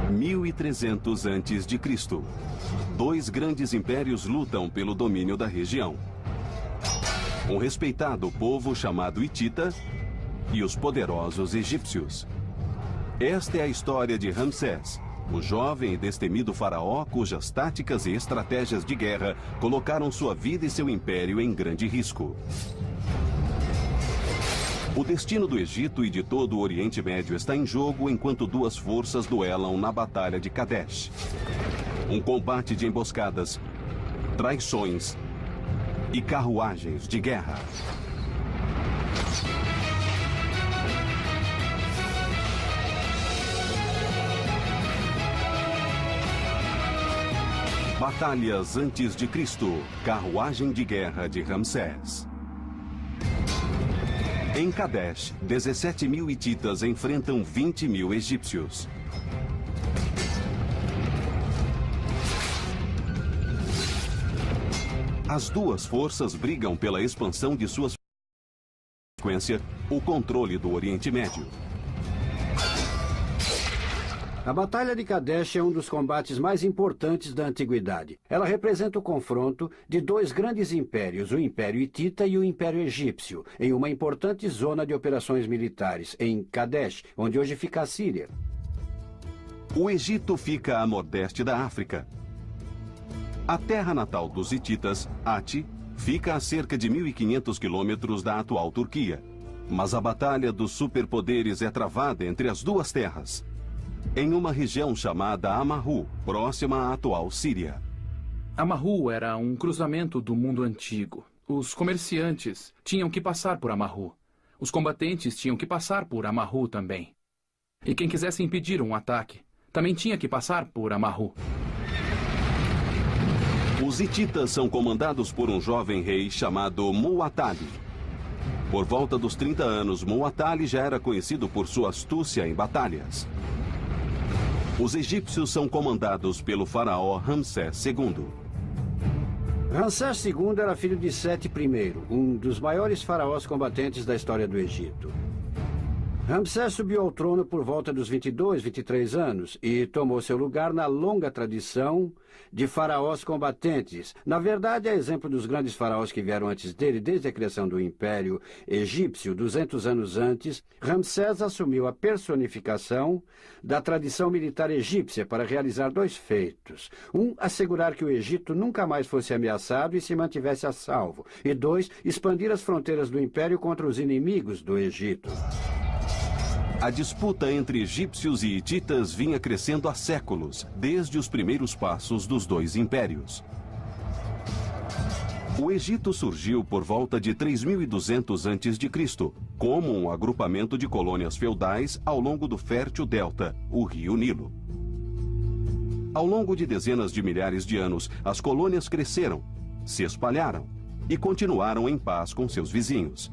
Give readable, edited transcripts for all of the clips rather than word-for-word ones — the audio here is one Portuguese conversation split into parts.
1300 a.C. Dois grandes impérios lutam pelo domínio da região. Um respeitado povo chamado Hitita e os poderosos egípcios. Esta é a história de Ramsés, o jovem e destemido faraó cujas táticas e estratégias de guerra colocaram sua vida e seu império em grande risco. O destino do Egito e de todo o Oriente Médio está em jogo enquanto duas forças duelam na Batalha de Kadesh. Um combate de emboscadas, traições e carruagens de guerra. Batalhas antes de Cristo, carruagem de guerra de Ramsés. Em Kadesh, 17.000 hititas enfrentam 20.000 egípcios. As duas forças brigam pela expansão de suas frequência, o controle do Oriente Médio. A Batalha de Kadesh é um dos combates mais importantes da antiguidade. Ela representa o confronto de dois grandes impérios, o Império Hitita e o Império Egípcio, em uma importante zona de operações militares, em Kadesh, onde hoje fica a Síria. O Egito fica a nordeste da África. A terra natal dos hititas, Ati, fica a cerca de 1.500 quilômetros da atual Turquia. Mas a batalha dos superpoderes é travada entre as duas terras, em uma região chamada Amarru, próxima à atual Síria. Amarru era um cruzamento do mundo antigo. Os comerciantes tinham que passar por Amarru. Os combatentes tinham que passar por Amarru também. E quem quisesse impedir um ataque também tinha que passar por Amarru. Os hititas são comandados por um jovem rei chamado Muwatalli. Por volta dos 30 anos, Muwatalli já era conhecido por sua astúcia em batalhas. Os egípcios são comandados pelo faraó Ramsés II. Ramsés II era filho de Sete I, um dos maiores faraós combatentes da história do Egito. Ramsés subiu ao trono por volta dos 22, 23 anos e tomou seu lugar na longa tradição de faraós combatentes. Na verdade, a exemplo dos grandes faraós que vieram antes dele, desde a criação do Império Egípcio, 200 anos antes, Ramsés assumiu a personificação da tradição militar egípcia para realizar dois feitos. Um, assegurar que o Egito nunca mais fosse ameaçado e se mantivesse a salvo. E dois, expandir as fronteiras do Império contra os inimigos do Egito. A disputa entre egípcios e hititas vinha crescendo há séculos, desde os primeiros passos dos dois impérios. O Egito surgiu por volta de 3.200 a.C., como um agrupamento de colônias feudais ao longo do fértil delta, o rio Nilo. Ao longo de dezenas de milhares de anos, as colônias cresceram, se espalharam e continuaram em paz com seus vizinhos.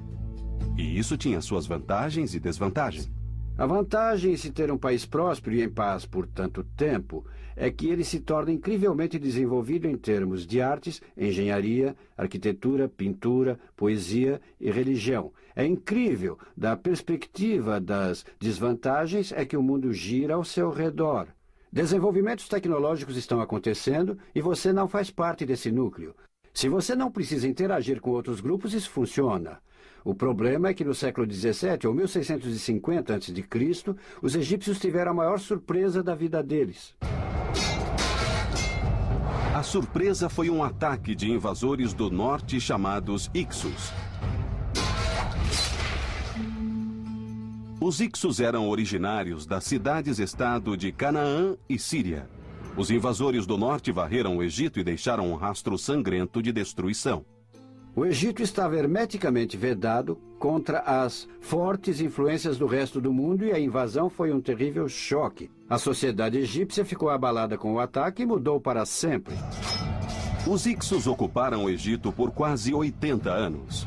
E isso tinha suas vantagens e desvantagens. A vantagem em se ter um país próspero e em paz por tanto tempo é que ele se torna incrivelmente desenvolvido em termos de artes, engenharia, arquitetura, pintura, poesia e religião. É incrível. Da perspectiva das desvantagens é que o mundo gira ao seu redor. Desenvolvimentos tecnológicos estão acontecendo e você não faz parte desse núcleo. Se você não precisa interagir com outros grupos, isso funciona. O problema é que no século XVII, ou 1650 a.C., os egípcios tiveram a maior surpresa da vida deles. A surpresa foi um ataque de invasores do norte chamados Hicsos. Os Hicsos eram originários das cidades-estado de Canaã e Síria. Os invasores do norte varreram o Egito e deixaram um rastro sangrento de destruição. O Egito estava hermeticamente vedado contra as fortes influências do resto do mundo e a invasão foi um terrível choque. A sociedade egípcia ficou abalada com o ataque e mudou para sempre. Os Hicsos ocuparam o Egito por quase 80 anos.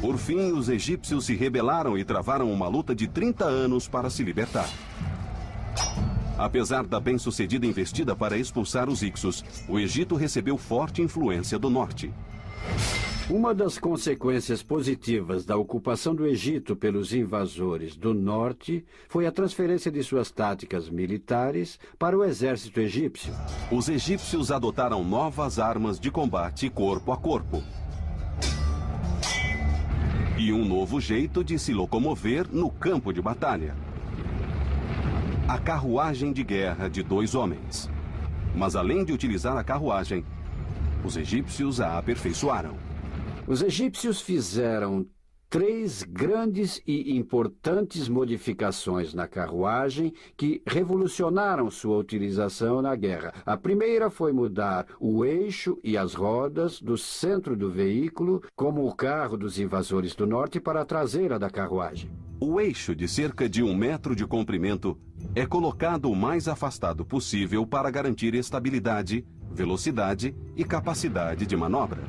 Por fim, os egípcios se rebelaram e travaram uma luta de 30 anos para se libertar. Apesar da bem-sucedida investida para expulsar os Hicsos, o Egito recebeu forte influência do norte. Uma das consequências positivas da ocupação do Egito pelos invasores do norte foi a transferência de suas táticas militares para o exército egípcio. Os egípcios adotaram novas armas de combate corpo a corpo. E um novo jeito de se locomover no campo de batalha. A carruagem de guerra de 2 homens. Mas além de utilizar a carruagem, os egípcios a aperfeiçoaram. Os egípcios fizeram 3 grandes e importantes modificações na carruagem que revolucionaram sua utilização na guerra. A primeira foi mudar o eixo e as rodas do centro do veículo, como o carro dos invasores do norte, para a traseira da carruagem. O eixo, de cerca de 1 metro de comprimento, é colocado o mais afastado possível para garantir estabilidade, velocidade e capacidade de manobra.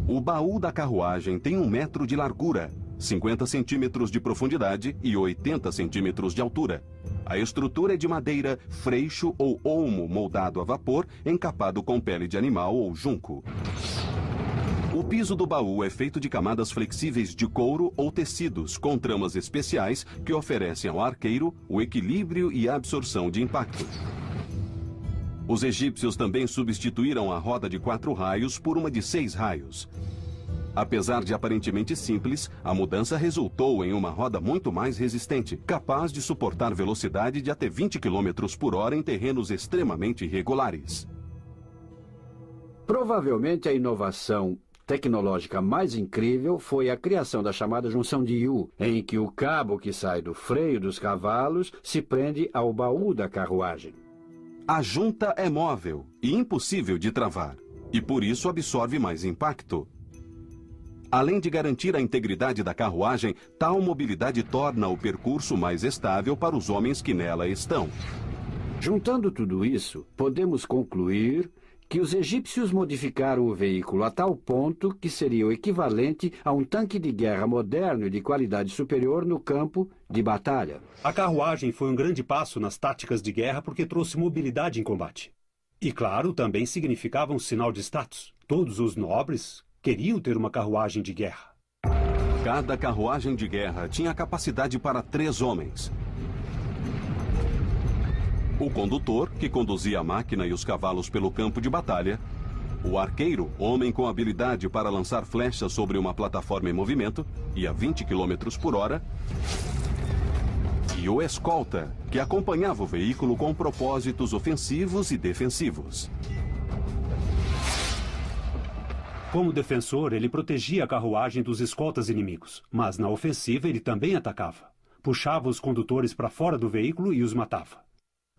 O baú da carruagem tem 1 metro de largura, 50 centímetros de profundidade e 80 centímetros de altura. A estrutura é de madeira, freixo ou olmo moldado a vapor, encapado com pele de animal ou junco. O piso do baú é feito de camadas flexíveis de couro ou tecidos, com tramas especiais que oferecem ao arqueiro o equilíbrio e a absorção de impacto. Os egípcios também substituíram a roda de 4 raios por uma de 6 raios. Apesar de aparentemente simples, a mudança resultou em uma roda muito mais resistente, capaz de suportar velocidade de até 20 km por hora em terrenos extremamente irregulares. Provavelmente a inovação tecnológica mais incrível foi a criação da chamada junção de Yu, em que o cabo que sai do freio dos cavalos se prende ao baú da carruagem. A junta é móvel e impossível de travar, e por isso absorve mais impacto. Além de garantir a integridade da carruagem, tal mobilidade torna o percurso mais estável para os homens que nela estão. Juntando tudo isso, podemos concluir que os egípcios modificaram o veículo a tal ponto que seria o equivalente a um tanque de guerra moderno e de qualidade superior no campo de batalha. A carruagem foi um grande passo nas táticas de guerra porque trouxe mobilidade em combate. E, claro, também significava um sinal de status. Todos os nobres queriam ter uma carruagem de guerra. Cada carruagem de guerra tinha capacidade para 3 homens. O condutor, que conduzia a máquina e os cavalos pelo campo de batalha. O arqueiro, homem com habilidade para lançar flechas sobre uma plataforma em movimento e a 20 km por hora. E o escolta, que acompanhava o veículo com propósitos ofensivos e defensivos. Como defensor, ele protegia a carruagem dos escoltas inimigos, mas na ofensiva ele também atacava. Puxava os condutores para fora do veículo e os matava.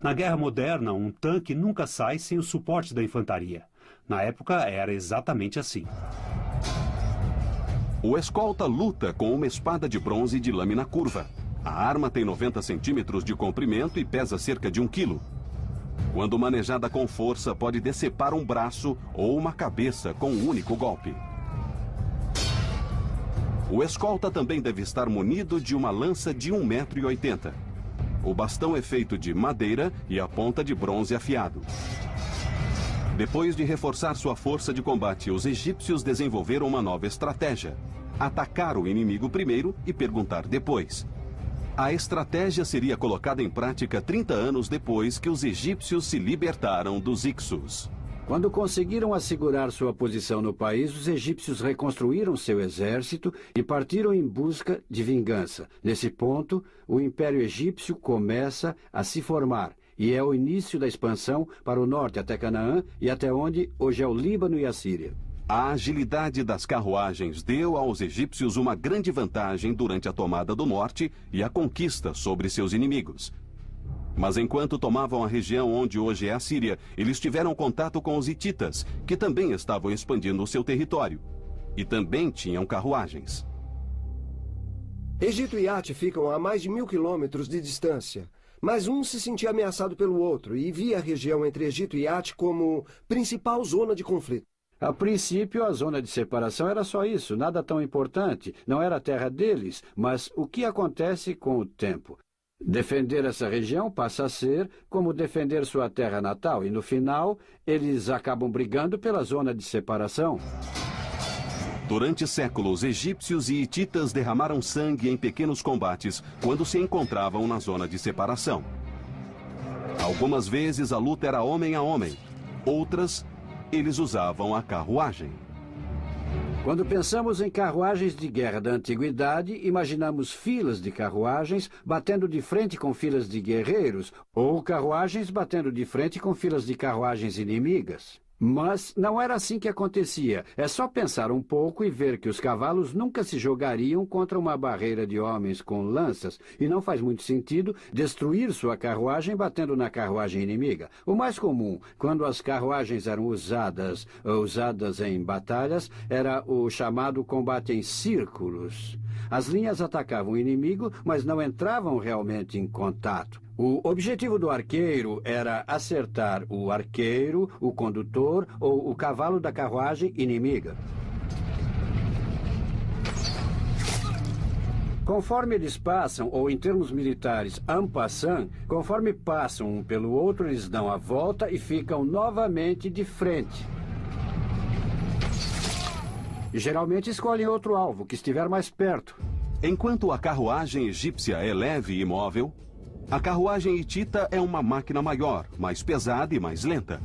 Na guerra moderna, um tanque nunca sai sem o suporte da infantaria. Na época, era exatamente assim. O escolta luta com uma espada de bronze de lâmina curva. A arma tem 90 centímetros de comprimento e pesa cerca de 1 quilo. Quando manejada com força, pode decepar um braço ou uma cabeça com um único golpe. O escolta também deve estar munido de uma lança de 1,80 m. O bastão é feito de madeira e a ponta de bronze afiado. Depois de reforçar sua força de combate, os egípcios desenvolveram uma nova estratégia: atacar o inimigo primeiro e perguntar depois. A estratégia seria colocada em prática 30 anos depois que os egípcios se libertaram dos Hyksos. Quando conseguiram assegurar sua posição no país, os egípcios reconstruíram seu exército e partiram em busca de vingança. Nesse ponto, o Império Egípcio começa a se formar e é o início da expansão para o norte até Canaã e até onde hoje é o Líbano e a Síria. A agilidade das carruagens deu aos egípcios uma grande vantagem durante a tomada do norte e a conquista sobre seus inimigos. Mas enquanto tomavam a região onde hoje é a Síria, eles tiveram contato com os hititas, que também estavam expandindo o seu território. E também tinham carruagens. Egito e At ficam a mais de 1.000 quilômetros de distância. Mas um se sentia ameaçado pelo outro e via a região entre Egito e At como principal zona de conflito. A princípio, a zona de separação era só isso, nada tão importante. Não era a terra deles, mas o que acontece com o tempo? Defender essa região passa a ser como defender sua terra natal, e no final, eles acabam brigando pela zona de separação. Durante séculos, egípcios e hititas derramaram sangue em pequenos combates quando se encontravam na zona de separação. Algumas vezes a luta era homem a homem, outras, eles usavam a carruagem. Quando pensamos em carruagens de guerra da antiguidade, imaginamos filas de carruagens batendo de frente com filas de guerreiros, ou carruagens batendo de frente com filas de carruagens inimigas. Mas não era assim que acontecia. É só pensar um pouco e ver que os cavalos nunca se jogariam contra uma barreira de homens com lanças, e não faz muito sentido destruir sua carruagem batendo na carruagem inimiga. O mais comum, quando as carruagens eram usadas em batalhas, era o chamado combate em círculos. As linhas atacavam o inimigo, mas não entravam realmente em contato. O objetivo do arqueiro era acertar o arqueiro, o condutor ou o cavalo da carruagem inimiga. Conforme eles passam, ou em termos militares, en passant, conforme passam um pelo outro, eles dão a volta e ficam novamente de frente. E geralmente escolhem outro alvo, que estiver mais perto. Enquanto a carruagem egípcia é leve e móvel, a carruagem hitita é uma máquina maior, mais pesada e mais lenta.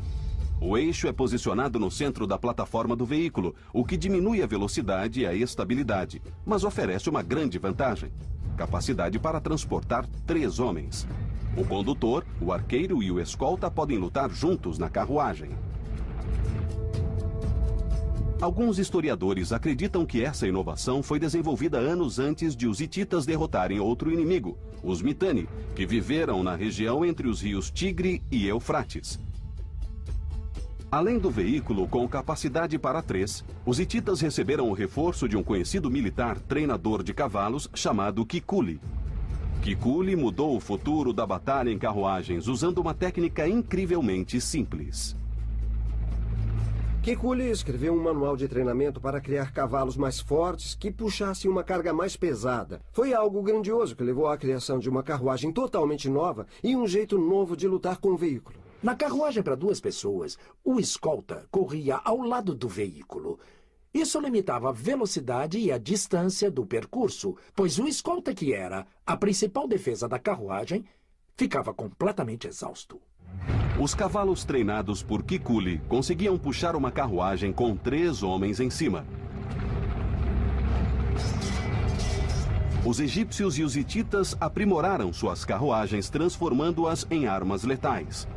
O eixo é posicionado no centro da plataforma do veículo, o que diminui a velocidade e a estabilidade, mas oferece uma grande vantagem: capacidade para transportar 3 homens. O condutor, o arqueiro e o escolta podem lutar juntos na carruagem. Alguns historiadores acreditam que essa inovação foi desenvolvida anos antes de os hititas derrotarem outro inimigo, os Mitanni, que viveram na região entre os rios Tigre e Eufrates. Além do veículo com capacidade para 3, os hititas receberam o reforço de um conhecido militar treinador de cavalos chamado Kikuli. Kikuli mudou o futuro da batalha em carruagens usando uma técnica incrivelmente simples. Kikuli escreveu um manual de treinamento para criar cavalos mais fortes que puxassem uma carga mais pesada. Foi algo grandioso que levou à criação de uma carruagem totalmente nova e um jeito novo de lutar com o veículo. Na carruagem para 2 pessoas, o escolta corria ao lado do veículo. Isso limitava a velocidade e a distância do percurso, pois o escolta, que era a principal defesa da carruagem, ficava completamente exausto. Os cavalos treinados por Kikuli conseguiam puxar uma carruagem com 3 homens em cima. Os egípcios e os hititas aprimoraram suas carruagens, transformando-as em armas letais.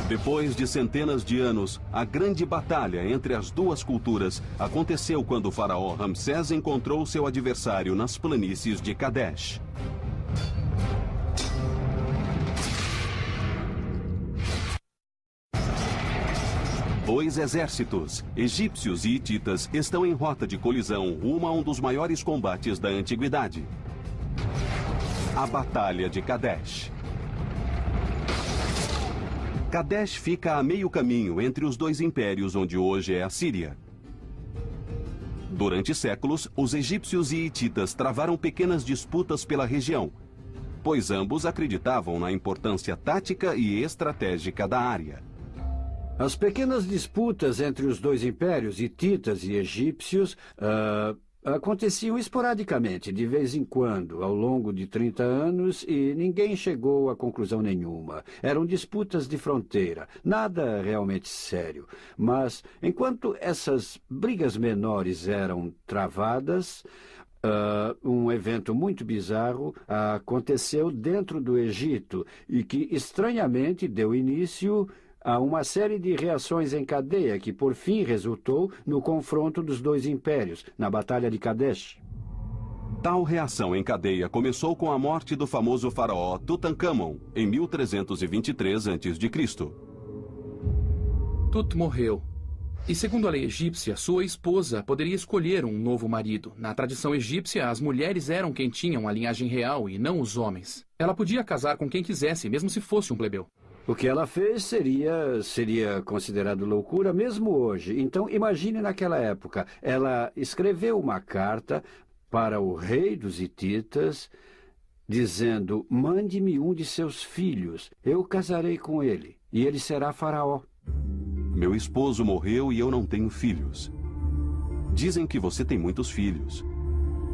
Depois de centenas de anos, a grande batalha entre as duas culturas aconteceu quando o faraó Ramsés encontrou seu adversário nas planícies de Kadesh. Dois exércitos, egípcios e hititas, estão em rota de colisão rumo a um dos maiores combates da antiguidade: a Batalha de Kadesh. Kadesh fica a meio caminho entre os 2 impérios onde hoje é a Síria. Durante séculos, os egípcios e hititas travaram pequenas disputas pela região, pois ambos acreditavam na importância tática e estratégica da área. As pequenas disputas entre os 2 impérios, hititas e egípcios, aconteciam esporadicamente, de vez em quando, ao longo de 30 anos, e ninguém chegou a conclusão nenhuma. Eram disputas de fronteira, nada realmente sério. Mas, enquanto essas brigas menores eram travadas, um evento muito bizarro aconteceu dentro do Egito e que, estranhamente, deu início a uma série de reações em cadeia que, por fim, resultou no confronto dos 2 impérios, na Batalha de Kadesh. Tal reação em cadeia começou com a morte do famoso faraó Tutankhamon, em 1323 a.C. Tut morreu. E, segundo a lei egípcia, sua esposa poderia escolher um novo marido. Na tradição egípcia, as mulheres eram quem tinham a linhagem real e não os homens. Ela podia casar com quem quisesse, mesmo se fosse um plebeu. O que ela fez seria considerado loucura mesmo hoje. Então, imagine naquela época. Ela escreveu uma carta para o rei dos hititas, dizendo: mande-me um de seus filhos, eu casarei com ele, e ele será faraó. Meu esposo morreu e eu não tenho filhos. Dizem que você tem muitos filhos.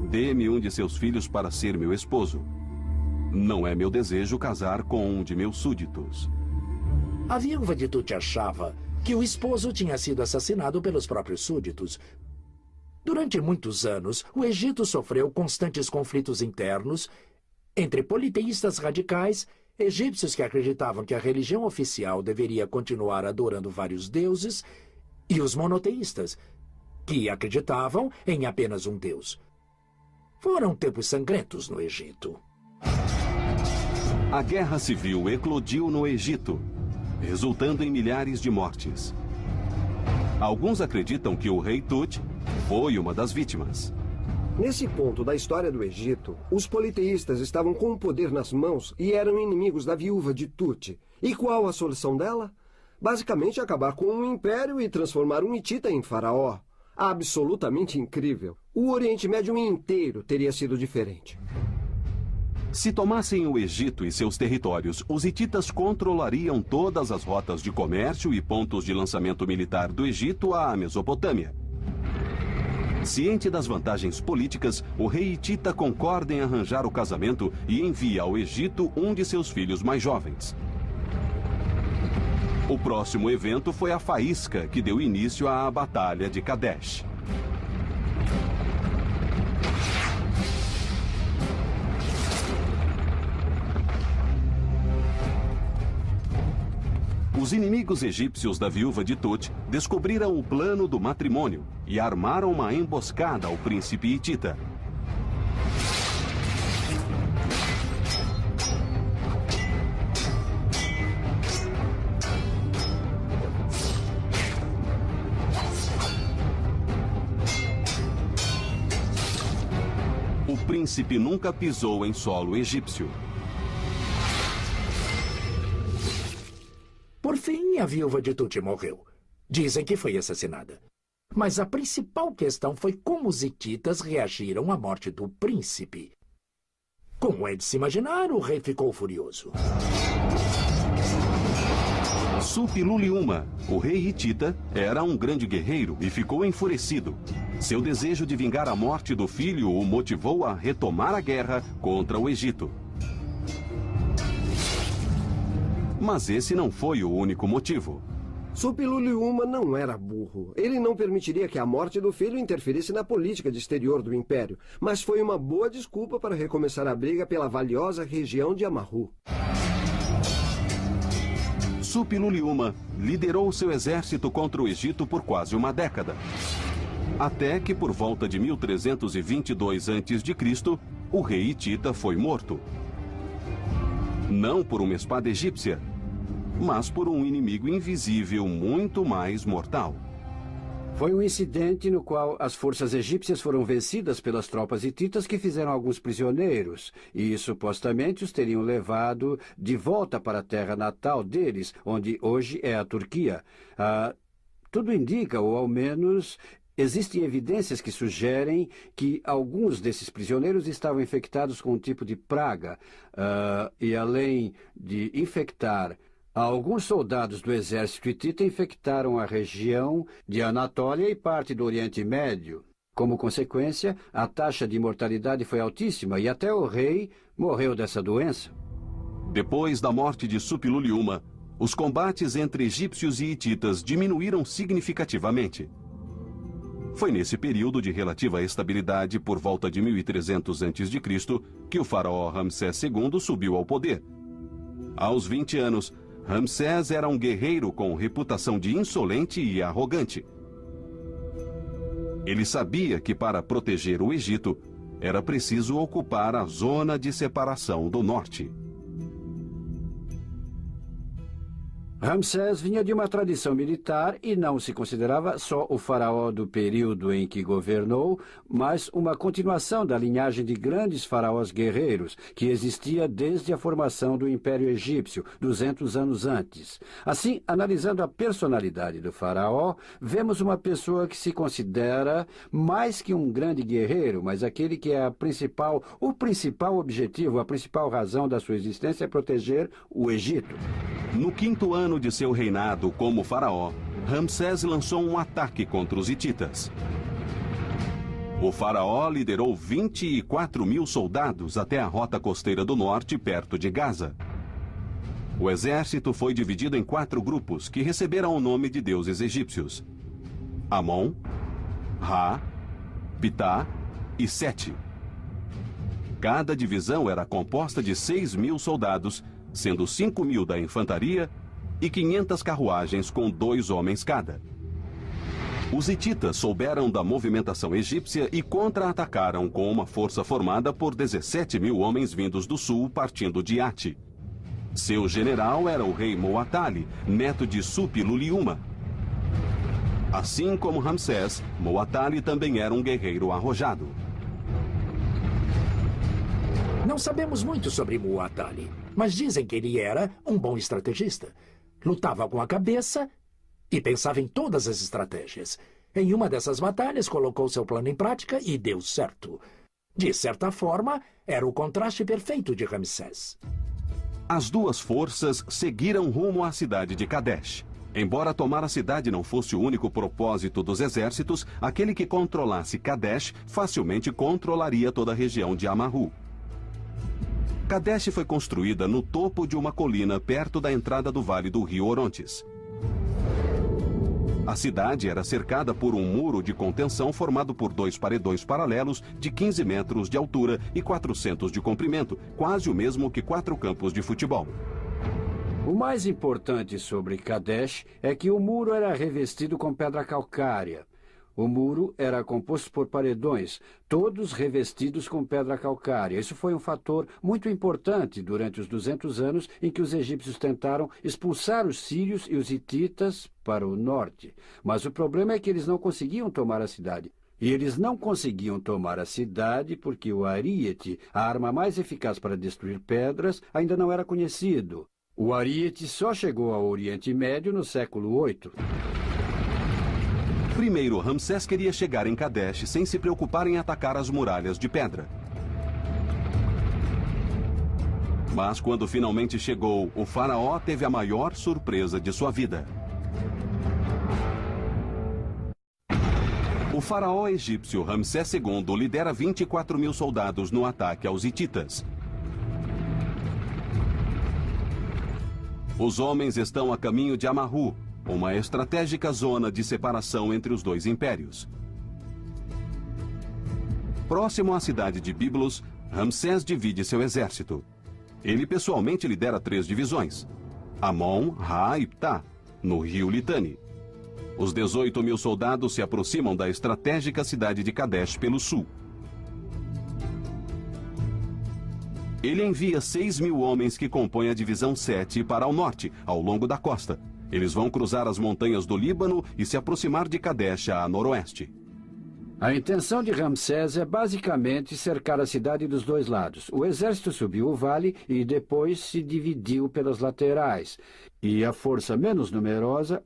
Dê-me um de seus filhos para ser meu esposo. Não é meu desejo casar com um de meus súditos. A viúva de Tut achava que o esposo tinha sido assassinado pelos próprios súditos. Durante muitos anos, o Egito sofreu constantes conflitos internos entre politeístas radicais, egípcios que acreditavam que a religião oficial deveria continuar adorando vários deuses, e os monoteístas, que acreditavam em apenas um deus. Foram tempos sangrentos no Egito. A guerra civil eclodiu no Egito, resultando em milhares de mortes. Alguns acreditam que o rei Tut foi uma das vítimas. Nesse ponto da história do Egito, os politeístas estavam com o poder nas mãos e eram inimigos da viúva de Tut. E qual a solução dela? Basicamente acabar com um império e transformar um hitita em faraó. Absolutamente incrível. O Oriente Médio inteiro teria sido diferente. Se tomassem o Egito e seus territórios, os hititas controlariam todas as rotas de comércio e pontos de lançamento militar do Egito à Mesopotâmia. Ciente das vantagens políticas, o rei hitita concorda em arranjar o casamento e envia ao Egito um de seus filhos mais jovens. O próximo evento foi a faísca que deu início à Batalha de Kadesh. Os inimigos egípcios da viúva de Tut descobriram o plano do matrimônio e armaram uma emboscada ao príncipe hitita. O príncipe nunca pisou em solo egípcio. Por fim, a viúva de Tut morreu. Dizem que foi assassinada. Mas a principal questão foi como os hititas reagiram à morte do príncipe. Como é de se imaginar, o rei ficou furioso. Suppiluliuma, o rei hitita, era um grande guerreiro e ficou enfurecido. Seu desejo de vingar a morte do filho o motivou a retomar a guerra contra o Egito. Mas esse não foi o único motivo. Suppiluliuma não era burro. Ele não permitiria que a morte do filho interferisse na política de exterior do império, mas foi uma boa desculpa para recomeçar a briga pela valiosa região de Amarru. Suppiluliuma liderou seu exército contra o Egito por quase uma década. Até que, por volta de 1322 a.C., o rei hitita foi morto. Não por uma espada egípcia, mas por um inimigo invisível muito mais mortal. Foi um incidente no qual as forças egípcias foram vencidas pelas tropas hititas que fizeram alguns prisioneiros e supostamente os teriam levado de volta para a terra natal deles, onde hoje é a Turquia. Tudo indica, ou ao menos existem evidências que sugerem que alguns desses prisioneiros estavam infectados com um tipo de praga e além de infectar alguns soldados do exército hitita infectaram a região de Anatólia e parte do Oriente Médio. Como consequência, a taxa de mortalidade foi altíssima e até o rei morreu dessa doença. Depois da morte de Suppiluliuma, os combates entre egípcios e hititas diminuíram significativamente. Foi nesse período de relativa estabilidade, por volta de 1300 a.C., que o faraó Ramsés II subiu ao poder. Aos 20 anos, Ramsés era um guerreiro com reputação de insolente e arrogante. Ele sabia que para proteger o Egito, era preciso ocupar a zona de separação do norte. Ramsés vinha de uma tradição militar e não se considerava só o faraó do período em que governou, mas uma continuação da linhagem de grandes faraós guerreiros que existia desde a formação do Império Egípcio, 200 anos antes. Assim, analisando a personalidade do faraó, vemos uma pessoa que se considera mais que um grande guerreiro, mas aquele que é o principal objetivo, a principal razão da sua existência é proteger o Egito. No 5º ano de seu reinado como faraó, Ramsés lançou um ataque contra os hititas. O faraó liderou 24 mil soldados até a rota costeira do norte, perto de Gaza. O exército foi dividido em 4 grupos que receberam o nome de deuses egípcios: Amon, Ra, Ptah e Sete. Cada divisão era composta de 6 mil soldados, sendo 5 mil da infantaria e 500 carruagens com 2 homens cada. Os hititas souberam da movimentação egípcia e contra-atacaram com uma força formada por 17 mil homens vindos do sul, partindo de Ati. Seu general era o rei Muatali, neto de Supi-Luliuma. Assim como Ramsés, Muatali também era um guerreiro arrojado. Não sabemos muito sobre Muatali, mas dizem que ele era um bom estrategista. Lutava com a cabeça e pensava em todas as estratégias. Em uma dessas batalhas, colocou seu plano em prática e deu certo. De certa forma, era o contraste perfeito de Ramsés. As duas forças seguiram rumo à cidade de Kadesh. Embora tomar a cidade não fosse o único propósito dos exércitos, aquele que controlasse Kadesh facilmente controlaria toda a região de Amarru. Kadesh foi construída no topo de uma colina perto da entrada do vale do rio Orontes. A cidade era cercada por um muro de contenção formado por 2 paredões paralelos de 15 metros de altura e 400 de comprimento, quase o mesmo que 4 campos de futebol. O mais importante sobre Kadesh é que o muro era revestido com pedra calcária. O muro era composto por paredões, todos revestidos com pedra calcária. Isso foi um fator muito importante durante os 200 anos em que os egípcios tentaram expulsar os sírios e os hititas para o norte. Mas o problema é que eles não conseguiam tomar a cidade. E eles não conseguiam tomar a cidade porque o ariete, a arma mais eficaz para destruir pedras, ainda não era conhecido. O ariete só chegou ao Oriente Médio no século VIII. Primeiro, Ramsés queria chegar em Kadesh sem se preocupar em atacar as muralhas de pedra. Mas quando finalmente chegou, o faraó teve a maior surpresa de sua vida. O faraó egípcio Ramsés II lidera 24 mil soldados no ataque aos hititas. Os homens estão a caminho de Amarru, uma estratégica zona de separação entre os 2 impérios. Próximo à cidade de Biblos, Ramsés divide seu exército. Ele pessoalmente lidera 3 divisões: Amon, Ra e Ptah, no rio Litani. Os 18 mil soldados se aproximam da estratégica cidade de Kadesh pelo sul. Ele envia 6 mil homens que compõem a divisão 7 para o norte, ao longo da costa. Eles vão cruzar as montanhas do Líbano e se aproximar de Kadesh a noroeste. A intenção de Ramsés é basicamente cercar a cidade dos 2 lados. O exército subiu o vale e depois se dividiu pelas laterais. E a força menos numerosa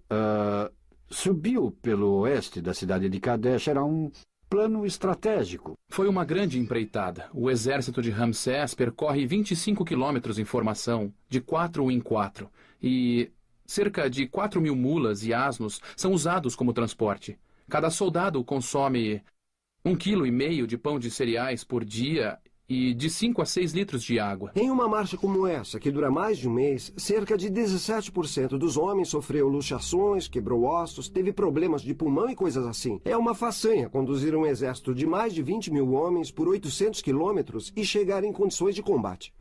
subiu pelo oeste da cidade de Kadesh. Era um plano estratégico. Foi uma grande empreitada. O exército de Ramsés percorre 25 quilômetros em formação, de 4 em 4. E cerca de 4 mil mulas e asnos são usados como transporte. Cada soldado consome 1,5 kg de pão de cereais por dia e de 5 a 6 litros de água. Em uma marcha como essa, que dura mais de um mês, cerca de 17% dos homens sofreu luxações, quebrou ossos, teve problemas de pulmão e coisas assim. É uma façanha conduzir um exército de mais de 20 mil homens por 800 quilômetros e chegar em condições de combate.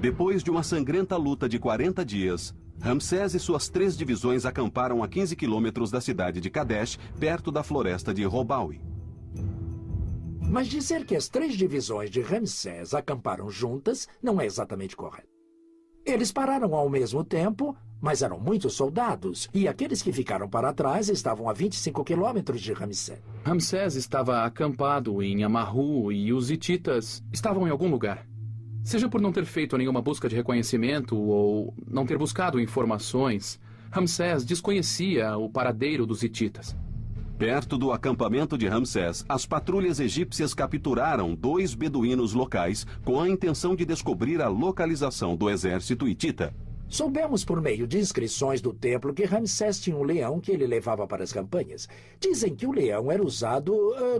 Depois de uma sangrenta luta de 40 dias, Ramsés e suas 3 divisões acamparam a 15 quilômetros da cidade de Kadesh, perto da floresta de Robaui. Mas dizer que as 3 divisões de Ramsés acamparam juntas não é exatamente correto. Eles pararam ao mesmo tempo, mas eram muitos soldados, e aqueles que ficaram para trás estavam a 25 quilômetros de Ramsés. Ramsés estava acampado em Amarru e os hititas estavam em algum lugar. Seja por não ter feito nenhuma busca de reconhecimento ou não ter buscado informações, Ramsés desconhecia o paradeiro dos hititas. Perto do acampamento de Ramsés, as patrulhas egípcias capturaram 2 beduínos locais com a intenção de descobrir a localização do exército hitita. Soubemos por meio de inscrições do templo que Ramsés tinha um leão que ele levava para as campanhas. Dizem que o leão era usado,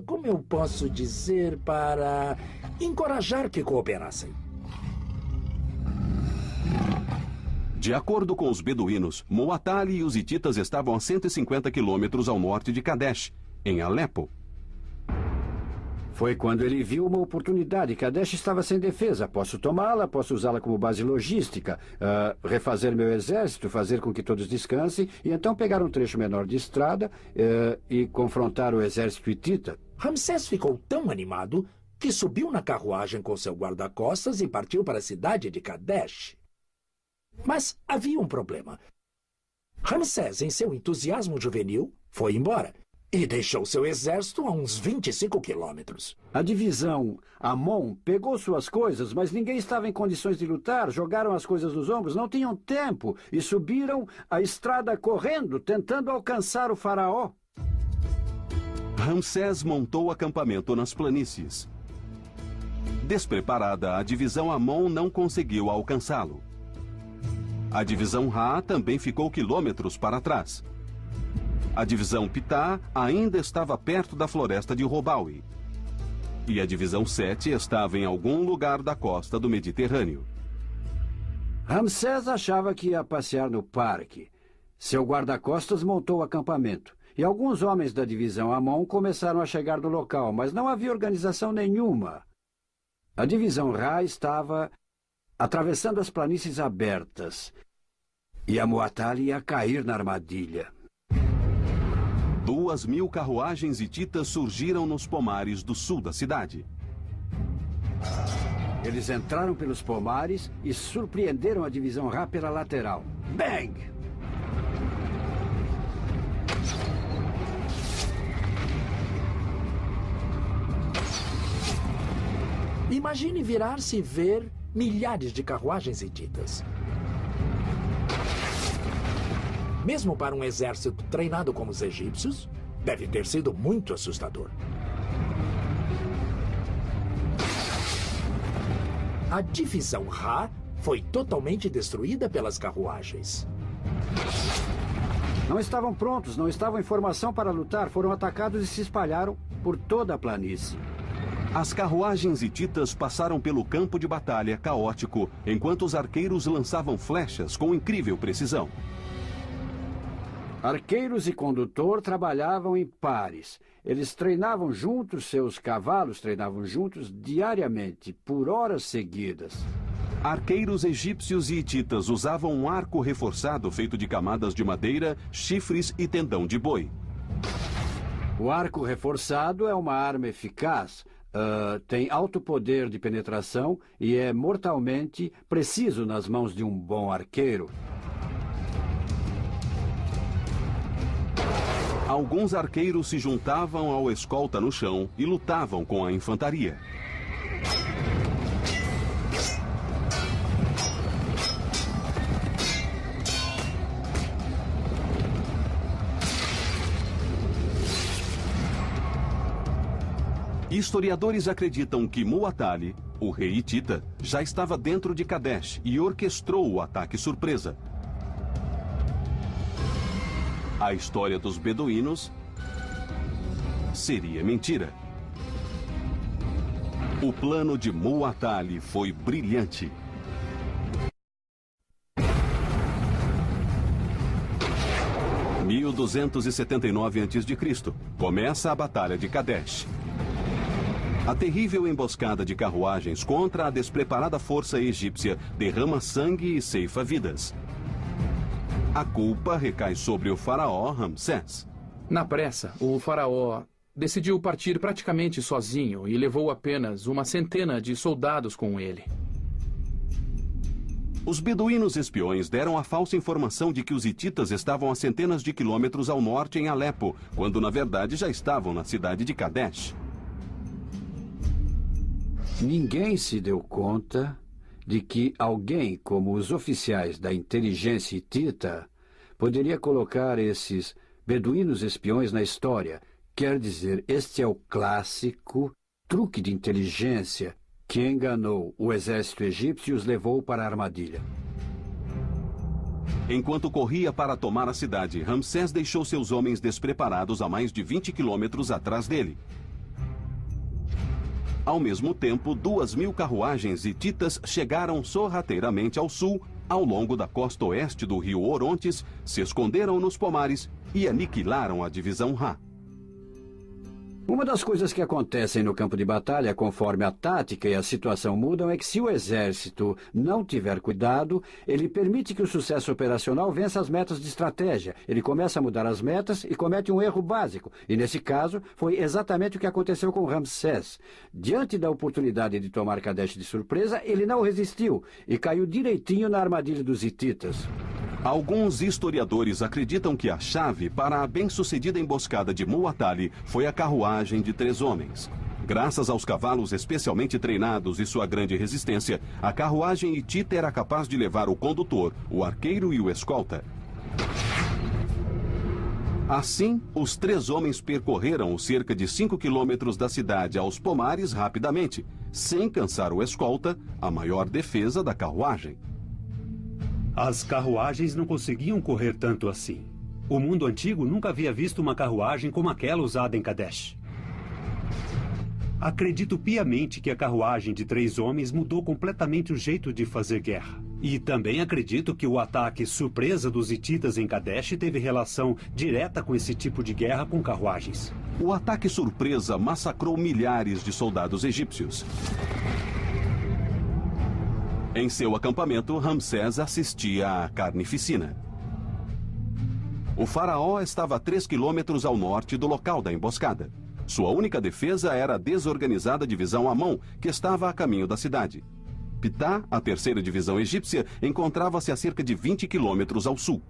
como eu posso dizer, para encorajar que cooperassem. De acordo com os beduínos, Muwatalli e os hititas estavam a 150 quilômetros ao norte de Kadesh, em Alepo. Foi quando ele viu uma oportunidade. Kadesh estava sem defesa. Posso tomá-la, posso usá-la como base logística, refazer meu exército, fazer com que todos descansem, e então pegar um trecho menor de estrada e confrontar o exército hitita. Ramsés ficou tão animado que subiu na carruagem com seu guarda-costas e partiu para a cidade de Kadesh. Mas havia um problema. Ramsés, em seu entusiasmo juvenil, foi embora e deixou seu exército a uns 25 quilômetros. A divisão Amon pegou suas coisas, mas ninguém estava em condições de lutar. Jogaram as coisas nos ombros, não tinham tempo e subiram a estrada correndo, tentando alcançar o faraó. Ramsés montou acampamento nas planícies. Despreparada, a divisão Amon não conseguiu alcançá-lo. A divisão Ra também ficou quilômetros para trás. A divisão Pitá ainda estava perto da floresta de Robaui. E a divisão 7 estava em algum lugar da costa do Mediterrâneo. Ramsés achava que ia passear no parque. Seu guarda-costas montou o acampamento. E alguns homens da divisão Amon começaram a chegar no local, mas não havia organização nenhuma. A divisão Ra estava atravessando as planícies abertas. E a Muwatalli ia cair na armadilha. 2.000 carruagens hititas surgiram nos pomares do sul da cidade. Eles entraram pelos pomares e surpreenderam a divisão Ra pela lateral. Bang! Imagine virar-se e ver milhares de carruagens hititas. Mesmo para um exército treinado como os egípcios, deve ter sido muito assustador. A divisão Ra foi totalmente destruída pelas carruagens. Não estavam prontos, não estavam em formação para lutar, foram atacados e se espalharam por toda a planície. As carruagens hititas passaram pelo campo de batalha caótico, enquanto os arqueiros lançavam flechas com incrível precisão. Arqueiros e condutor trabalhavam em pares. Eles treinavam juntos, seus cavalos treinavam juntos diariamente, por horas seguidas. Arqueiros egípcios e hititas usavam um arco reforçado feito de camadas de madeira, chifres e tendão de boi. O arco reforçado é uma arma eficaz, tem alto poder de penetração e é mortalmente preciso nas mãos de um bom arqueiro. Alguns arqueiros se juntavam ao escolta no chão e lutavam com a infantaria. Historiadores acreditam que Muwatalli, o rei hitita, já estava dentro de Kadesh e orquestrou o ataque surpresa. A história dos beduínos seria mentira. O plano de Muwatalli foi brilhante. Em 1279 a.C., começa a Batalha de Kadesh. A terrível emboscada de carruagens contra a despreparada força egípcia derrama sangue e ceifa vidas. A culpa recai sobre o faraó Ramsés. Na pressa, o faraó decidiu partir praticamente sozinho e levou apenas uma centena de soldados com ele. Os beduínos espiões deram a falsa informação de que os hititas estavam a centenas de quilômetros ao norte em Alepo, quando na verdade já estavam na cidade de Kadesh. Ninguém se deu conta de que alguém como os oficiais da inteligência hitita poderia colocar esses beduínos espiões na história. Quer dizer, este é o clássico truque de inteligência que enganou o exército egípcio e os levou para a armadilha. Enquanto corria para tomar a cidade, Ramsés deixou seus homens despreparados a mais de 20 quilômetros atrás dele. Ao mesmo tempo, 2.000 carruagens hititas chegaram sorrateiramente ao sul, ao longo da costa oeste do rio Orontes, se esconderam nos pomares e aniquilaram a divisão Ra. Uma das coisas que acontecem no campo de batalha, conforme a tática e a situação mudam, é que se o exército não tiver cuidado, ele permite que o sucesso operacional vença as metas de estratégia. Ele começa a mudar as metas e comete um erro básico. E nesse caso, foi exatamente o que aconteceu com Ramsés. Diante da oportunidade de tomar Kadesh de surpresa, ele não resistiu e caiu direitinho na armadilha dos hititas. Alguns historiadores acreditam que a chave para a bem-sucedida emboscada de Muwatalli foi a carruagem de 3 homens. Graças aos cavalos especialmente treinados e sua grande resistência, a carruagem hitita era capaz de levar o condutor, o arqueiro e o escolta. Assim, os 3 homens percorreram os cerca de 5 quilômetros da cidade aos pomares rapidamente, sem cansar o escolta, a maior defesa da carruagem. As carruagens não conseguiam correr tanto assim. O mundo antigo nunca havia visto uma carruagem como aquela usada em Kadesh. Acredito piamente que a carruagem de 3 homens mudou completamente o jeito de fazer guerra. E também acredito que o ataque surpresa dos hititas em Kadesh teve relação direta com esse tipo de guerra com carruagens. O ataque surpresa massacrou milhares de soldados egípcios. Em seu acampamento, Ramsés assistia à carnificina. O faraó estava a 3 quilômetros ao norte do local da emboscada. Sua única defesa era a desorganizada divisão Amon, que estava a caminho da cidade. Pitá, a 3ª divisão egípcia, encontrava-se a cerca de 20 quilômetros ao sul.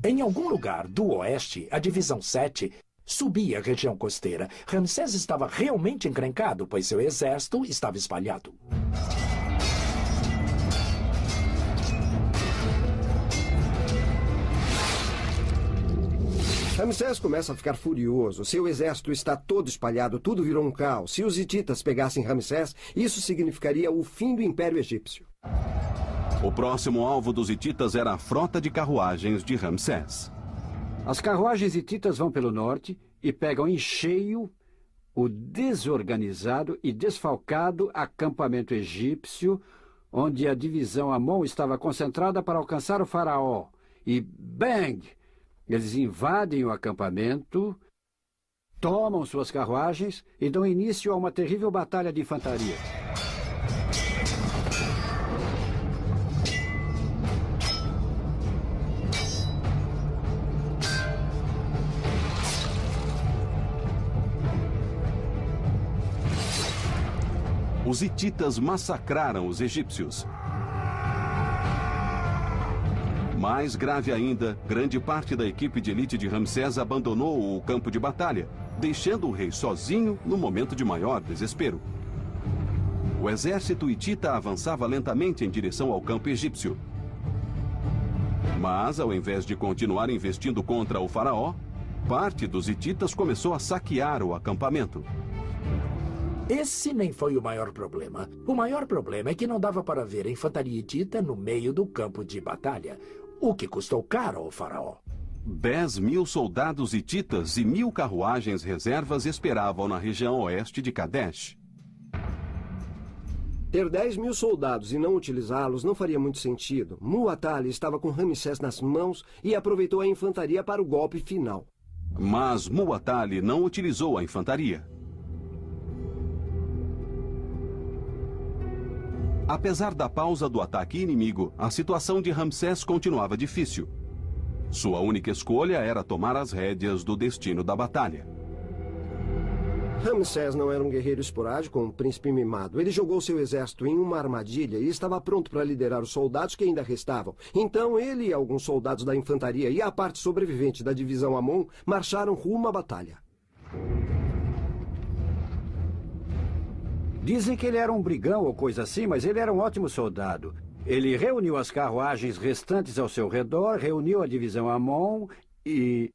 Em algum lugar do oeste, a divisão 7 subia a região costeira. Ramsés estava realmente encrencado, pois seu exército estava espalhado. Ramsés começa a ficar furioso. Seu exército está todo espalhado, tudo virou um caos. Se os hititas pegassem Ramsés, isso significaria o fim do Império Egípcio. O próximo alvo dos hititas era a frota de carruagens de Ramsés. As carruagens hititas vão pelo norte e pegam em cheio o desorganizado e desfalcado acampamento egípcio, onde a divisão Amon estava concentrada para alcançar o faraó. E bang! Eles invadem o acampamento, tomam suas carruagens e dão início a uma terrível batalha de infantaria. Os hititas massacraram os egípcios. Mais grave ainda, grande parte da equipe de elite de Ramsés abandonou o campo de batalha, deixando o rei sozinho no momento de maior desespero. O exército hitita avançava lentamente em direção ao campo egípcio. Mas, ao invés de continuar investindo contra o faraó, parte dos hititas começou a saquear o acampamento. Esse nem foi o maior problema. O maior problema é que não dava para ver a infantaria hitita no meio do campo de batalha, o que custou caro ao faraó. 10.000 soldados hititas e 1.000 carruagens reservas esperavam na região oeste de Kadesh. Ter 10.000 soldados e não utilizá-los não faria muito sentido. Muwatalli estava com Ramsés nas mãos e aproveitou a infantaria para o golpe final. Mas Muwatalli não utilizou a infantaria. Apesar da pausa do ataque inimigo, a situação de Ramsés continuava difícil. Sua única escolha era tomar as rédeas do destino da batalha. Ramsés não era um guerreiro esporádico ou um príncipe mimado. Ele jogou seu exército em uma armadilha e estava pronto para liderar os soldados que ainda restavam. Então ele e alguns soldados da infantaria e a parte sobrevivente da divisão Amon marcharam rumo à batalha. Dizem que ele era um brigão ou coisa assim, mas ele era um ótimo soldado. Ele reuniu as carruagens restantes ao seu redor, reuniu a divisão Amon e,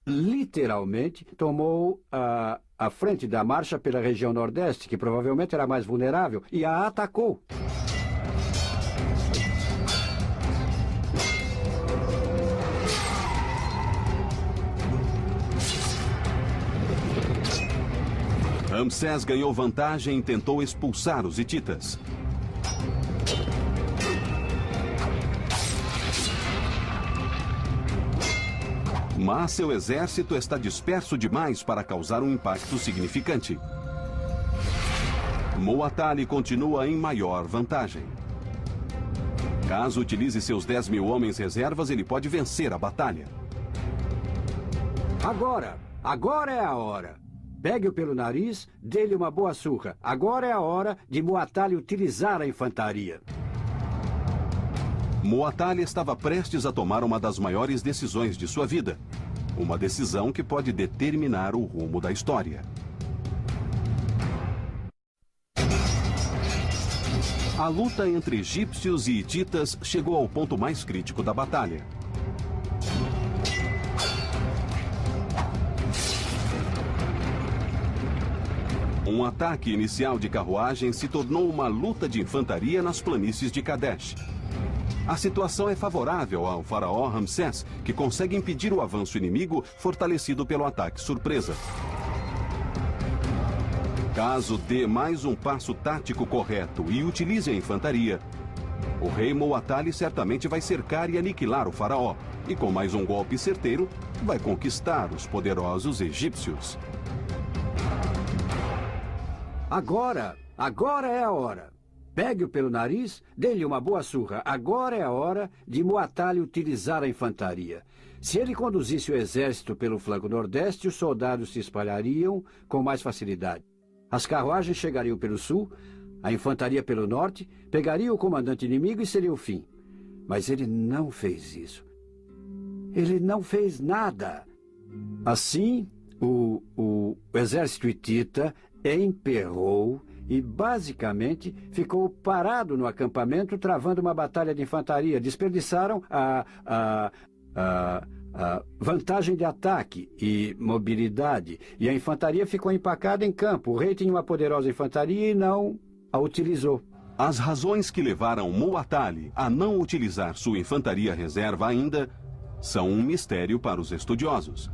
literalmente, tomou a frente da marcha pela região nordeste, que provavelmente era mais vulnerável, e a atacou. Ramsés ganhou vantagem e tentou expulsar os hititas. Mas seu exército está disperso demais para causar um impacto significante. Muwatalli continua em maior vantagem. Caso utilize seus 10.000 homens reservas, ele pode vencer a batalha. Agora é a hora. Pegue-o pelo nariz, dê-lhe uma boa surra. Agora é a hora de Muwatalli utilizar a infantaria. Muwatalli estava prestes a tomar uma das maiores decisões de sua vida. Uma decisão que pode determinar o rumo da história. A luta entre egípcios e hititas chegou ao ponto mais crítico da batalha. Um ataque inicial de carruagem se tornou uma luta de infantaria nas planícies de Kadesh. A situação é favorável ao faraó Ramsés, que consegue impedir o avanço inimigo, fortalecido pelo ataque surpresa. Caso dê mais um passo tático correto e utilize a infantaria, o rei Muwatalli certamente vai cercar e aniquilar o faraó, e com mais um golpe certeiro, vai conquistar os poderosos egípcios. Agora é a hora. Pegue-o pelo nariz, dê-lhe uma boa surra. Agora é a hora de Muwatalli utilizar a infantaria. Se ele conduzisse o exército pelo flanco nordeste, os soldados se espalhariam com mais facilidade. As carruagens chegariam pelo sul, a infantaria pelo norte, pegaria o comandante inimigo e seria o fim. Mas ele não fez isso. Ele não fez nada. Assim, o exército hitita emperrou e, basicamente, ficou parado no acampamento, travando uma batalha de infantaria. Desperdiçaram a vantagem de ataque e mobilidade, e a infantaria ficou empacada em campo. O rei tinha uma poderosa infantaria e não a utilizou. As razões que levaram Muwatalli a não utilizar sua infantaria reserva ainda são um mistério para os estudiosos.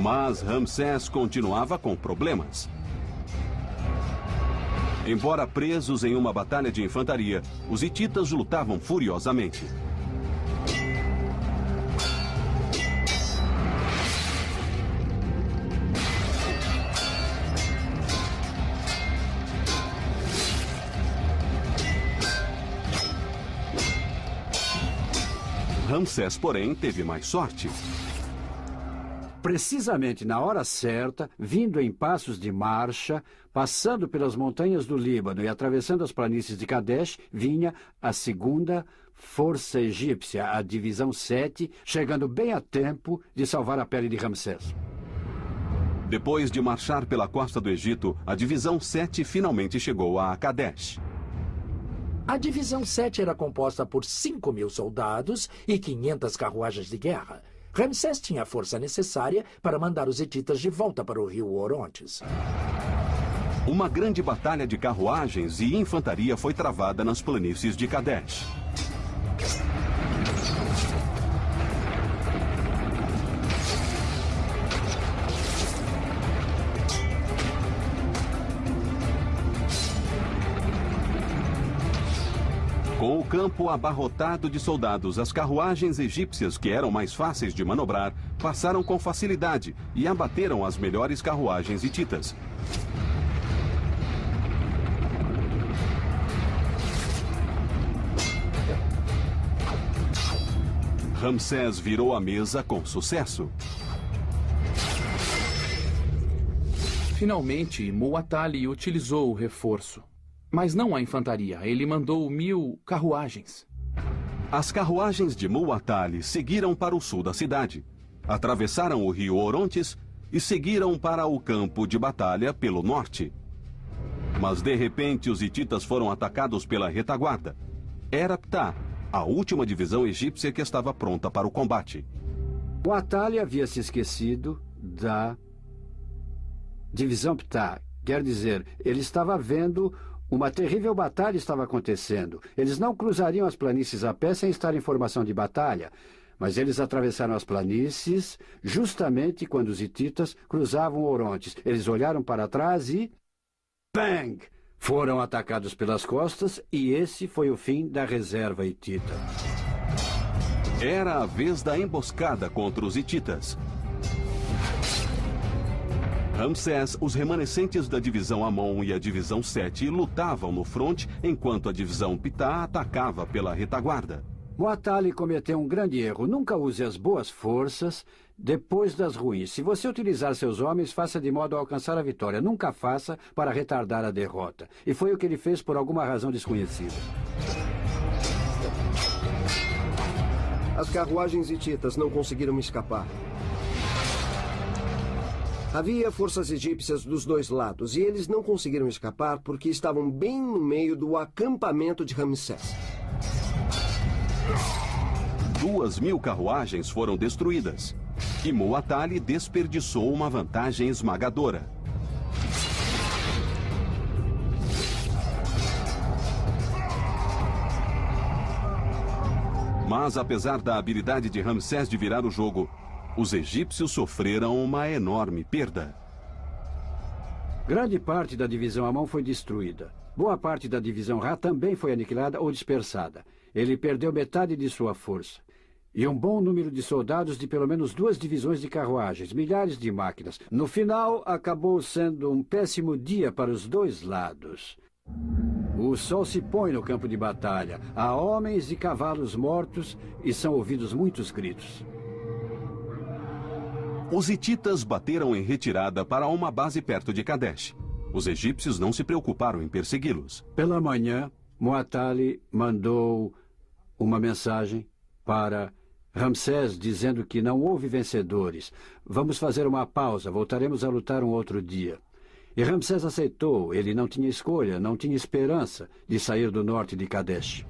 Mas Ramsés continuava com problemas. Embora presos em uma batalha de infantaria, os hititas lutavam furiosamente. Ramsés, porém, teve mais sorte. Precisamente na hora certa, vindo em passos de marcha, passando pelas montanhas do Líbano e atravessando as planícies de Kadesh, vinha a segunda força egípcia, a divisão 7, chegando bem a tempo de salvar a pele de Ramsés. Depois de marchar pela costa do Egito, a divisão 7 finalmente chegou a Kadesh. A divisão 7 era composta por 5.000 soldados e 500 carruagens de guerra. Ramsés tinha a força necessária para mandar os hititas de volta para o rio Orontes. Uma grande batalha de carruagens e infantaria foi travada nas planícies de Kadesh. Com o campo abarrotado de soldados, as carruagens egípcias, que eram mais fáceis de manobrar, passaram com facilidade e abateram as melhores carruagens hititas. Ramsés virou a mesa com sucesso. Finalmente, Muwatalli utilizou o reforço. Mas não a infantaria, ele mandou 1.000 carruagens. As carruagens de Muwatalli seguiram para o sul da cidade, atravessaram o rio Orontes e seguiram para o campo de batalha pelo norte. Mas de repente os hititas foram atacados pela retaguarda. Era Ptah, a última divisão egípcia que estava pronta para o combate. Muwatalli havia se esquecido da divisão Ptah. Quer dizer, ele estava vendo uma terrível batalha estava acontecendo. Eles não cruzariam as planícies a pé sem estar em formação de batalha. mas eles atravessaram as planícies justamente quando os hititas cruzavam o Orontes. Eles olharam para trás e... bang! Foram atacados pelas costas e esse foi o fim da reserva hitita. Era a vez da emboscada contra os hititas. Ramsés, os remanescentes da divisão Amon e a divisão Sete lutavam no fronte, enquanto a divisão Pitá atacava pela retaguarda. Muatali cometeu um grande erro. Nunca use as boas forças depois das ruins. Se você utilizar seus homens, faça de modo a alcançar a vitória. Nunca faça para retardar a derrota. E foi o que ele fez por alguma razão desconhecida. As carruagens hititas não conseguiram escapar. Havia forças egípcias dos dois lados, e eles não conseguiram escapar porque estavam bem no meio do acampamento de Ramsés. 2.000 carruagens foram destruídas, e Muatali desperdiçou uma vantagem esmagadora. Mas, apesar da habilidade de Ramsés de virar o jogo, os egípcios sofreram uma enorme perda. Grande parte da divisão Amon foi destruída. Boa parte da divisão Ra também foi aniquilada ou dispersada. Ele perdeu metade de sua força. E um bom número de soldados de pelo menos 2 divisões de carruagens, milhares de máquinas. No final, acabou sendo um péssimo dia para os dois lados. O sol se põe no campo de batalha. Há homens e cavalos mortos e são ouvidos muitos gritos. Os hititas bateram em retirada para uma base perto de Kadesh. Os egípcios não se preocuparam em persegui-los. Pela manhã, Muatali mandou uma mensagem para Ramsés dizendo que não houve vencedores. Vamos fazer uma pausa, voltaremos a lutar um outro dia. E Ramsés aceitou. Ele não tinha escolha, não tinha esperança de sair do norte de Kadesh.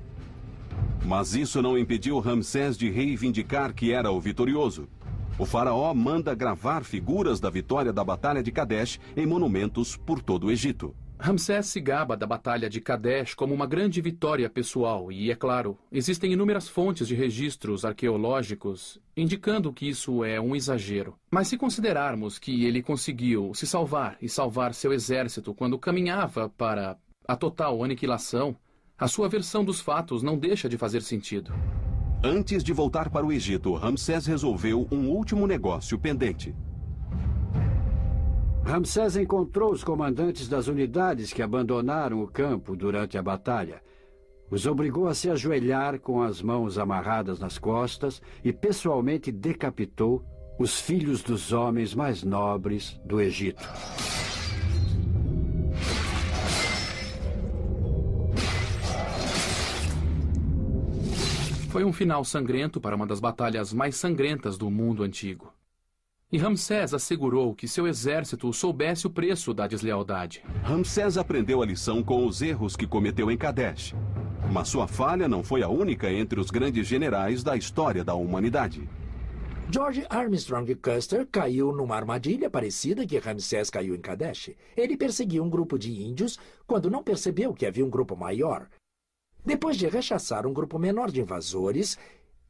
Mas isso não impediu Ramsés de reivindicar que era o vitorioso. O faraó manda gravar figuras da vitória da Batalha de Kadesh em monumentos por todo o Egito. Ramsés se gaba da Batalha de Kadesh como uma grande vitória pessoal e, é claro, existem inúmeras fontes de registros arqueológicos indicando que isso é um exagero. Mas se considerarmos que ele conseguiu se salvar e salvar seu exército quando caminhava para a total aniquilação, a sua versão dos fatos não deixa de fazer sentido. Antes de voltar para o Egito, Ramsés resolveu um último negócio pendente. Ramsés encontrou os comandantes das unidades que abandonaram o campo durante a batalha. Os obrigou a se ajoelhar com as mãos amarradas nas costas e pessoalmente decapitou os filhos dos homens mais nobres do Egito. Foi um final sangrento para uma das batalhas mais sangrentas do mundo antigo. E Ramsés assegurou que seu exército soubesse o preço da deslealdade. Ramsés aprendeu a lição com os erros que cometeu em Kadesh. Mas sua falha não foi a única entre os grandes generais da história da humanidade. George Armstrong Custer caiu numa armadilha parecida que Ramsés caiu em Kadesh. Ele perseguiu um grupo de índios quando não percebeu que havia um grupo maior. Depois de rechaçar um grupo menor de invasores,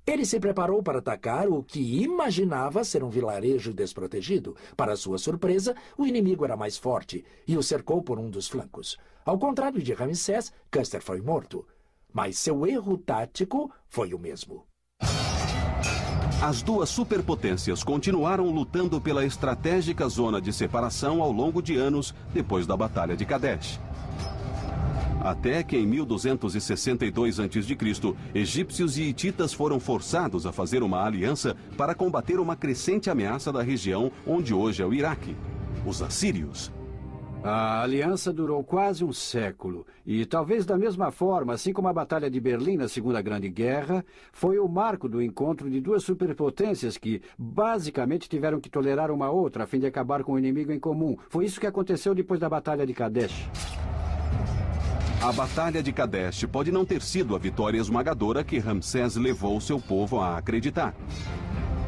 ele se preparou para atacar o que imaginava ser um vilarejo desprotegido. Para sua surpresa, o inimigo era mais forte e o cercou por um dos flancos. Ao contrário de Ramsés, Custer foi morto. Mas seu erro tático foi o mesmo. As duas superpotências continuaram lutando pela estratégica zona de separação ao longo de anos depois da Batalha de Kadesh. Até que em 1262 a.C., egípcios e hititas foram forçados a fazer uma aliança para combater uma crescente ameaça da região onde hoje é o Iraque, os assírios. A aliança durou quase um século e, talvez da mesma forma, assim como a Batalha de Berlim na Segunda Grande Guerra, foi o marco do encontro de duas superpotências que, basicamente, tiveram que tolerar uma outra a fim de acabar com o inimigo em comum. Foi isso que aconteceu depois da Batalha de Kadesh. A Batalha de Kadesh pode não ter sido a vitória esmagadora que Ramsés levou seu povo a acreditar.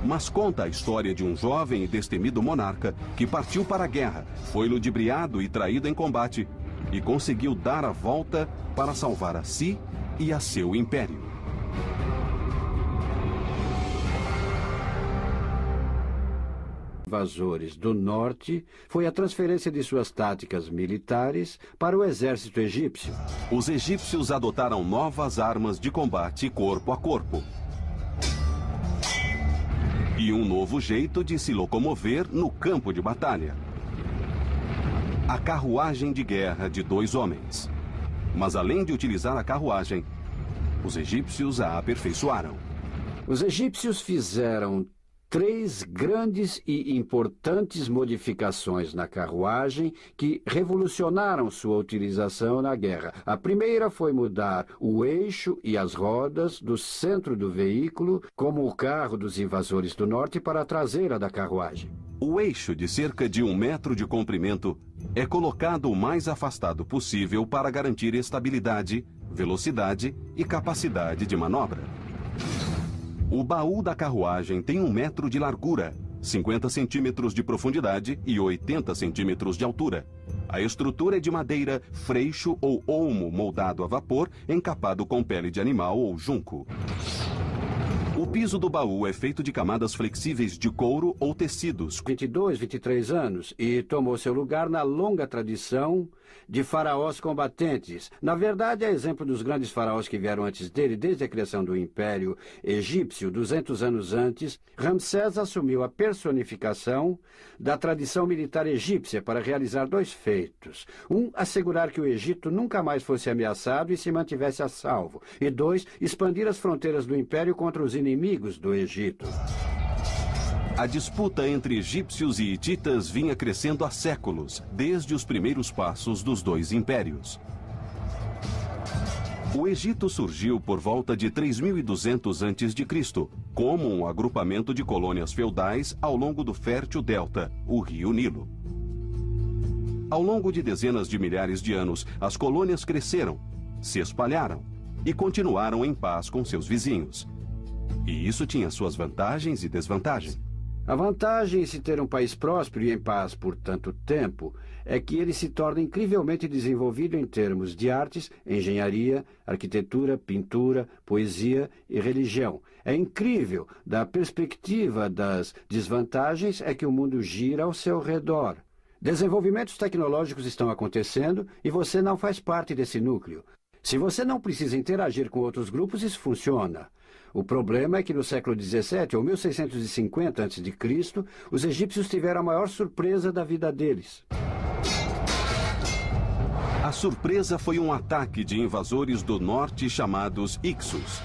Mas conta a história de um jovem e destemido monarca que partiu para a guerra, foi ludibriado e traído em combate e conseguiu dar a volta para salvar a si e a seu império. invasores do norte foi a transferência de suas táticas militares para o exército egípcio. Os egípcios adotaram novas armas de combate corpo a corpo. E um novo jeito de se locomover no campo de batalha. A carruagem de guerra de 2 homens. Mas além de utilizar a carruagem, os egípcios a aperfeiçoaram. Os egípcios fizeram 3 grandes e importantes modificações na carruagem que revolucionaram sua utilização na guerra. A primeira foi mudar o eixo e as rodas do centro do veículo, como o carro dos invasores do norte, para a traseira da carruagem. O eixo, de cerca de 1 metro de comprimento, é colocado o mais afastado possível para garantir estabilidade, velocidade e capacidade de manobra. O baú da carruagem tem 1 metro de largura, 50 centímetros de profundidade e 80 centímetros de altura. A estrutura é de madeira, freixo ou olmo moldado a vapor, encapado com pele de animal ou junco. O piso do baú é feito de camadas flexíveis de couro ou tecidos. 22, 23 anos e tomou seu lugar na longa tradição de faraós combatentes. Na verdade, é exemplo dos grandes faraós que vieram antes dele, desde a criação do Império Egípcio, 200 anos antes. Ramsés assumiu a personificação da tradição militar egípcia para realizar 2 feitos. 1, assegurar que o Egito nunca mais fosse ameaçado e se mantivesse a salvo. E 2, expandir as fronteiras do Império contra os inimigos do Egito. A disputa entre egípcios e hititas vinha crescendo há séculos, desde os primeiros passos dos 2 impérios. O Egito surgiu por volta de 3.200 a.C., como um agrupamento de colônias feudais ao longo do fértil delta, o rio Nilo. Ao longo de dezenas de milhares de anos, as colônias cresceram, se espalharam e continuaram em paz com seus vizinhos. E isso tinha suas vantagens e desvantagens. A vantagem em se ter um país próspero e em paz por tanto tempo é que ele se torna incrivelmente desenvolvido em termos de artes, engenharia, arquitetura, pintura, poesia e religião. É incrível. Da perspectiva das desvantagens é que o mundo gira ao seu redor. Desenvolvimentos tecnológicos estão acontecendo e você não faz parte desse núcleo. Se você não precisa interagir com outros grupos, isso funciona. O problema é que no século XVII, ou 1650 a.C., os egípcios tiveram a maior surpresa da vida deles. A surpresa foi um ataque de invasores do norte chamados Ixos.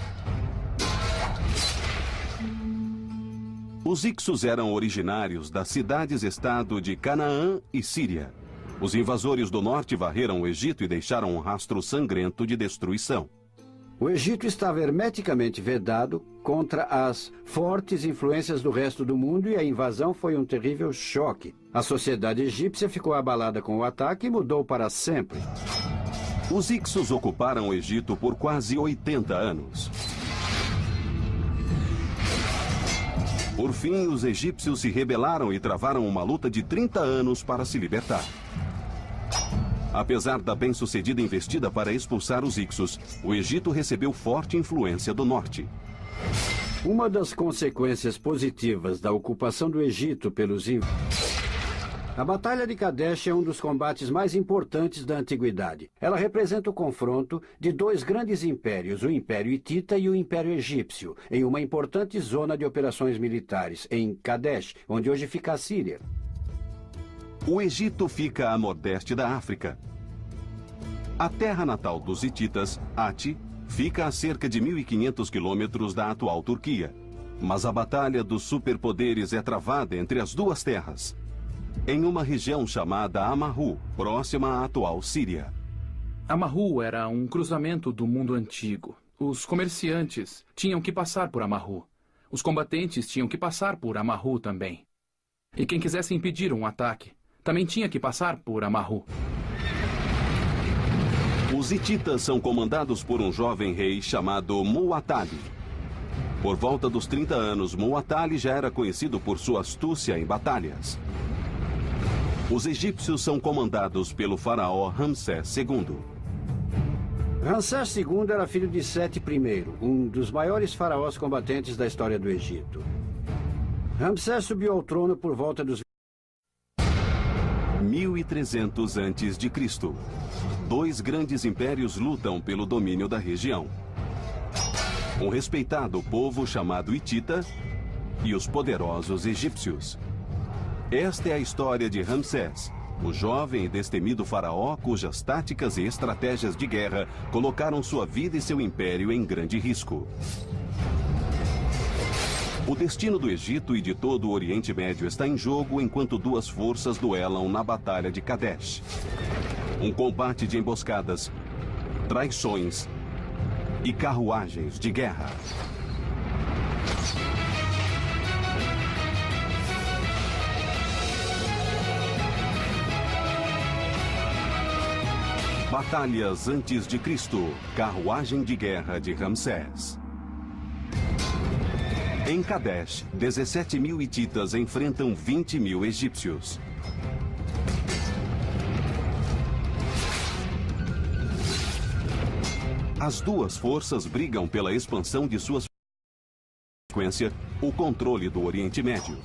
Os Ixos eram originários das cidades-estado de Canaã e Síria. Os invasores do norte varreram o Egito e deixaram um rastro sangrento de destruição. O Egito estava hermeticamente vedado contra as fortes influências do resto do mundo e a invasão foi um terrível choque. A sociedade egípcia ficou abalada com o ataque e mudou para sempre. Os Ixos ocuparam o Egito por quase 80 anos. Por fim, os egípcios se rebelaram e travaram uma luta de 30 anos para se libertar. Apesar da bem-sucedida investida para expulsar os Ixos, o Egito recebeu forte influência do norte. Uma das consequências positivas da ocupação do Egito pelos A Batalha de Kadesh é um dos combates mais importantes da antiguidade. Ela representa o confronto de 2 grandes impérios, o Império Hitita e o Império Egípcio, em uma importante zona de operações militares, em Kadesh, onde hoje fica a Síria. O Egito fica a nordeste da África. A terra natal dos hititas, Ati, fica a cerca de 1.500 quilômetros da atual Turquia. Mas a batalha dos superpoderes é travada entre as 2 terras, em uma região chamada Amarru, próxima à atual Síria. Amarru era um cruzamento do mundo antigo. Os comerciantes tinham que passar por Amarru. Os combatentes tinham que passar por Amarru também. E quem quisesse impedir um ataque também tinha que passar por Amarru. Os hititas são comandados por um jovem rei chamado Muwatalli. Por volta dos 30 anos, Muwatalli já era conhecido por sua astúcia em batalhas. Os egípcios são comandados pelo faraó Ramsés II. Ramsés II era filho de Sete I, um dos maiores faraós combatentes da história do Egito. Ramsés subiu ao trono por volta dos 1300 a.C. Dois grandes impérios lutam pelo domínio da região. Um respeitado povo chamado Hitita e os poderosos egípcios. Esta é a história de Ramsés, o jovem e destemido faraó cujas táticas e estratégias de guerra colocaram sua vida e seu império em grande risco. O destino do Egito e de todo o Oriente Médio está em jogo enquanto duas forças duelam na Batalha de Kadesh. Um combate de emboscadas, traições e carruagens de guerra. Batalhas antes de Cristo, carruagem de guerra de Ramsés. Em Kadesh, 17.000 hititas enfrentam 20.000 egípcios. As duas forças brigam pela expansão de suas sequência, o controle do Oriente Médio.